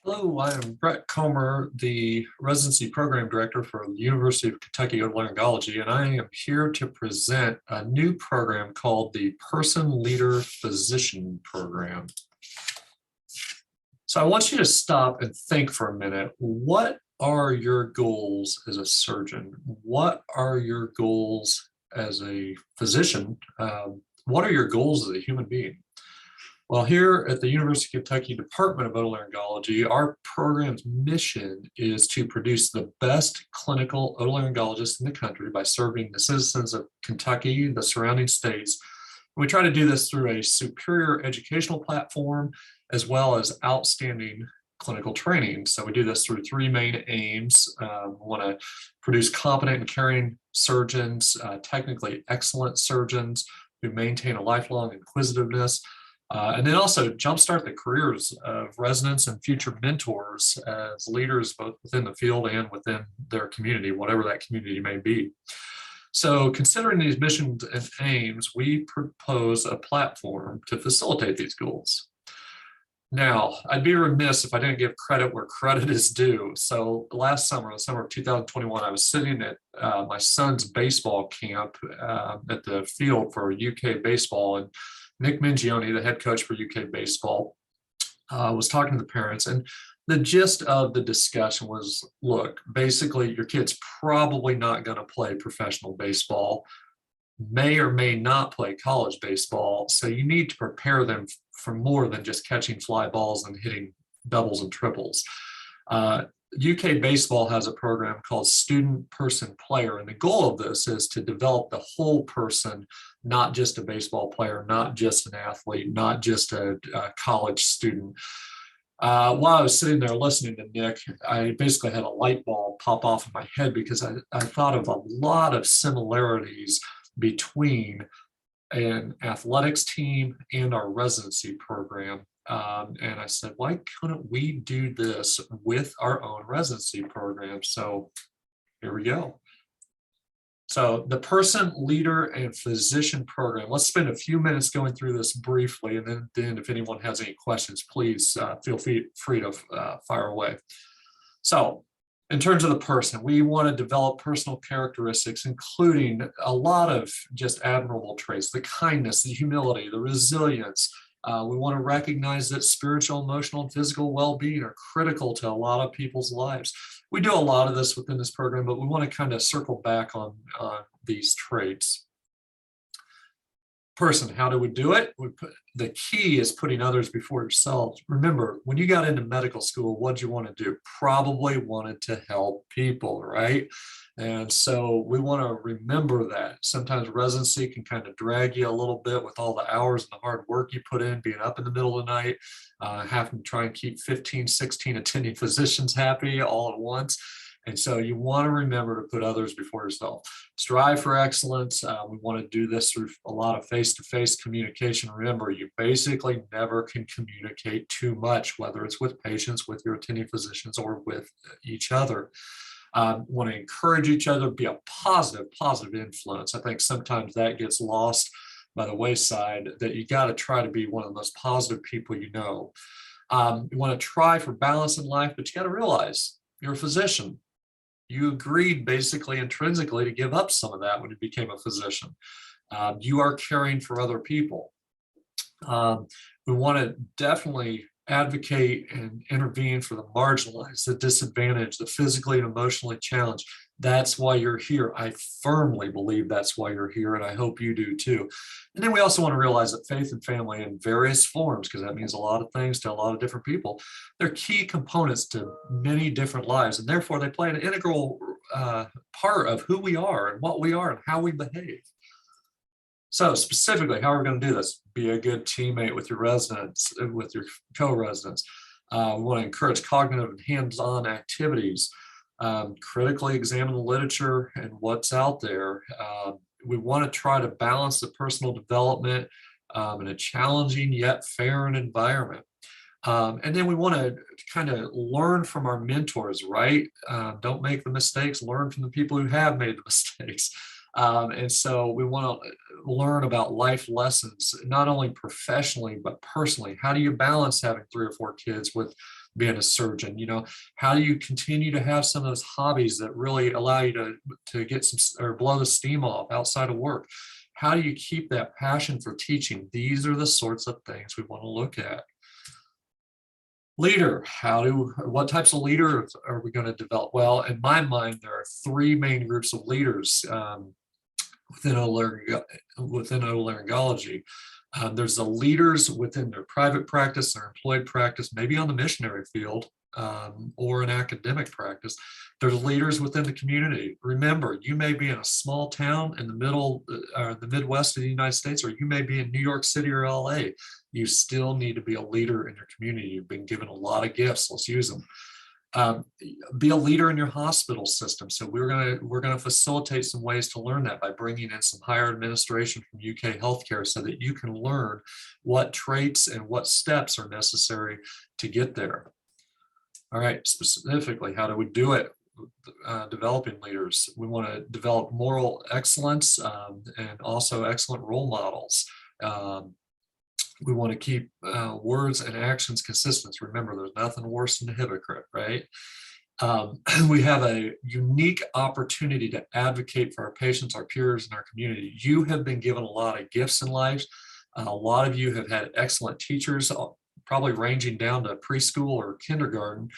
Hello, I am Brett Comer, the Residency Program Director for the University of Kentucky Otolaryngology, and I am here to present a new program called the Person Leader Physician Program. So I want you to stop and think for a minute. What are your goals as a surgeon? What are your goals as a physician? What are your goals as a human being? Well, here at the University of Kentucky Department of Otolaryngology, our program's mission is to produce the best clinical otolaryngologists in the country by serving the citizens of Kentucky, the surrounding states. We try to do this through a superior educational platform, as well as outstanding clinical training. So we do this through three main aims. We want to produce competent and caring surgeons, technically excellent surgeons who maintain a lifelong inquisitiveness, and then also jumpstart the careers of residents and future mentors as leaders both within the field and within their community, whatever that community may be. So considering these missions and aims, we propose a platform to facilitate these goals. Now, I'd be remiss if I didn't give credit where credit is due. So last summer, the summer of 2021, I was sitting at my son's baseball camp at the field for UK baseball, and Nick Mingione, the head coach for UK baseball, was talking to the parents, and the gist of the discussion was, look, basically your kid's probably not going to play professional baseball, may or may not play college baseball, so you need to prepare them for more than just catching fly balls and hitting doubles and triples. UK baseball has a program called Student Person Player, and the goal of this is to develop the whole person, not just a baseball player, not just an athlete, not just a college student. While I was sitting there listening to Nick, I basically had a light bulb pop off in my head because I thought of a lot of similarities between an athletics team and our residency program. And I said, why couldn't we do this with our own residency program? So here we go. So the Person, Leader, and Physician Program. Let's spend a few minutes going through this briefly, and then if anyone has any questions, please feel free to fire away. So in terms of the person, we want to develop personal characteristics, including a lot of just admirable traits: the kindness, the humility, the resilience. We want to recognize that spiritual, emotional, and physical well-being are critical to a lot of people's lives. We do a lot of this within this program, but we want to kind of circle back on these traits. Person, how do we do it? The key is putting others before yourself. Remember, when you got into medical school, what did you want to do? Probably wanted to help people, right? And so we want to remember that. Sometimes residency can kind of drag you a little bit with all the hours and the hard work you put in, being up in the middle of the night, having to try and keep 15, 16 attending physicians happy all at once. And so you want to remember to put others before yourself. Strive for excellence. We want to do this through a lot of face-to-face communication. Remember, you basically never can communicate too much, whether it's with patients, with your attending physicians, or with each other. Want to encourage each other, be a positive influence. I think sometimes that gets lost by the wayside, that you got to try to be one of the most positive people you know. You want to try for balance in life, but you got to realize you're a physician. You agreed basically intrinsically to give up some of that when you became a physician. You are caring for other people. We want to definitely advocate and intervene for the marginalized, the disadvantaged, the physically and emotionally challenged. That's why you're here. I firmly believe that's why you're here, and I hope you do too. And then we also want to realize that faith and family in various forms, because that means a lot of things to a lot of different people, they're key components to many different lives, and therefore they play an integral part of who we are and what we are and how we behave. So specifically, how are we going to do this? Be a good teammate with your residents, with your co-residents. We want to encourage cognitive and hands-on activities. Critically examine the literature and what's out there. We want to try to balance the personal development in a challenging yet fair environment. And then we want to kind of learn from our mentors, right? Don't make the mistakes, learn from the people who have made the mistakes. And so we want to learn about life lessons, not only professionally, but personally. How do you balance having 3 or 4 kids with being a surgeon? You know, how do you continue to have some of those hobbies that really allow you to get some or blow the steam off outside of work? How do you keep that passion for teaching? These are the sorts of things we want to look at. Leader, what types of leaders are we going to develop? Well, in my mind, there are three main groups of leaders within otolaryngology. There's the leaders within their private practice, their employed practice, maybe on the missionary field, or an academic practice. There's leaders within the community. Remember, you may be in a small town in the the Midwest of the United States, or you may be in New York City or LA. You still need to be a leader in your community. You've been given a lot of gifts. Let's use them. Be a leader in your hospital system. So we're gonna facilitate some ways to learn that by bringing in some higher administration from UK healthcare, so that you can learn what traits and what steps are necessary to get there. All right, specifically, how do we do it? Developing leaders. We want to develop moral excellence and also excellent role models. We want to keep words and actions consistent. Remember, there's nothing worse than a hypocrite, right? We have a unique opportunity to advocate for our patients, our peers, and our community. You have been given a lot of gifts in life. A lot of you have had excellent teachers, probably ranging down to preschool or kindergarten,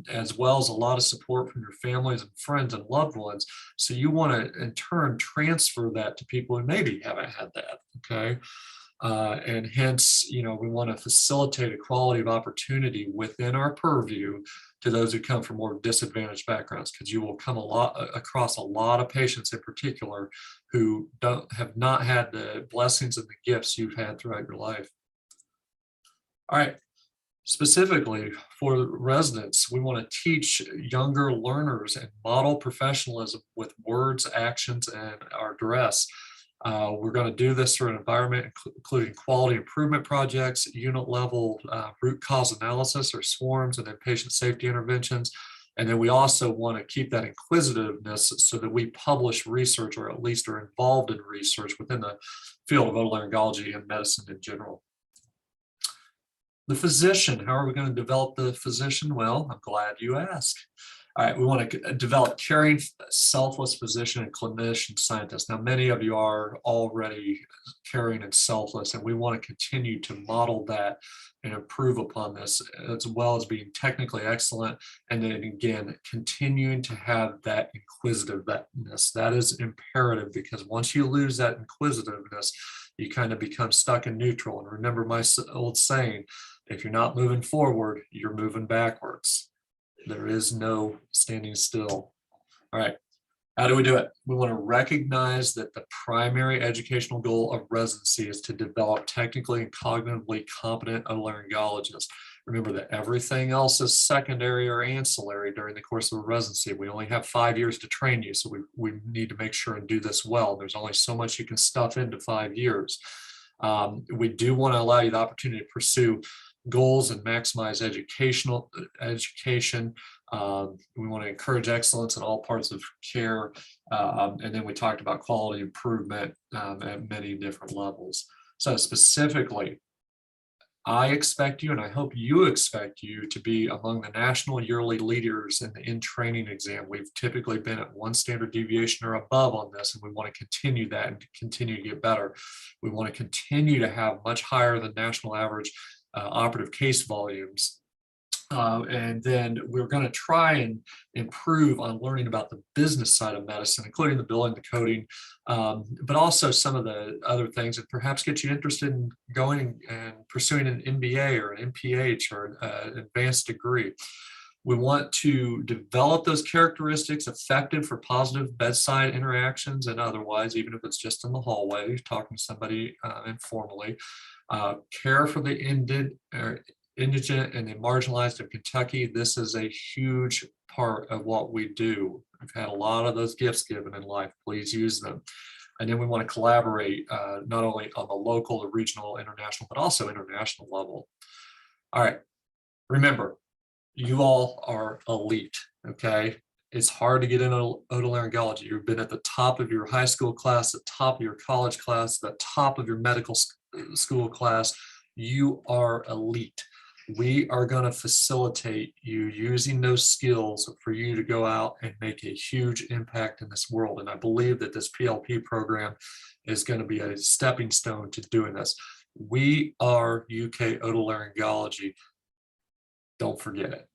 as well as a lot of support from your families and friends and loved ones. So you want to, in turn, transfer that to people who maybe haven't had that, okay? And hence, you know, we want to facilitate equality of opportunity within our purview to those who come from more disadvantaged backgrounds, because you will come across a lot of patients in particular who have not had the blessings and the gifts you've had throughout your life. All right, specifically for residents, we want to teach younger learners and model professionalism with words, actions, and our dress. We're going to do this through an environment including quality improvement projects, unit level root cause analysis or swarms, and then patient safety interventions. And then we also want to keep that inquisitiveness so that we publish research, or at least are involved in research within the field of otolaryngology and medicine in general. The physician, how are we going to develop the physician? Well, I'm glad you asked. All right, we want to develop caring, selfless physician and clinician scientists. Now, many of you are already caring and selfless, and we want to continue to model that and improve upon this, as well as being technically excellent. And then again, continuing to have that inquisitiveness. That is imperative, because once you lose that inquisitiveness, you kind of become stuck in neutral. And remember my old saying, if you're not moving forward, you're moving backwards. There is no standing still. All right, how do we do it? We want to recognize that the primary educational goal of residency is to develop technically and cognitively competent otolaryngologists. Remember that everything else is secondary or ancillary during the course of a residency. We only have 5 years to train you, so we need to make sure and do this well. There's only so much you can stuff into 5 years. We do want to allow you the opportunity to pursue goals and maximize education. We want to encourage excellence in all parts of care. And then we talked about quality improvement at many different levels. So specifically, I expect you, and I hope you expect you, to be among the national yearly leaders in the in-training exam. We've typically been at 1 standard deviation or above on this, and we want to continue that and continue to get better. We want to continue to have much higher than national average operative case volumes. And then we're going to try and improve on learning about the business side of medicine, including the billing, the coding, but also some of the other things that perhaps get you interested in going and pursuing an MBA or an MPH or an advanced degree. We want to develop those characteristics effective for positive bedside interactions and otherwise, even if it's just in the hallway, talking to somebody informally. Care for the indigent and the marginalized of Kentucky. This is a huge part of what we do. We've had a lot of those gifts given in life. Please use them. And then we want to collaborate not only on the local, the regional, international, but also international level. All right, remember, you all are elite, okay? It's hard to get into otolaryngology. You've been at the top of your high school class, the top of your college class, the top of your medical school class. You are elite. We are going to facilitate you using those skills for you to go out and make a huge impact in this world. And I believe that this PLP program is going to be a stepping stone to doing this. We are UK Otolaryngology. Don't forget it.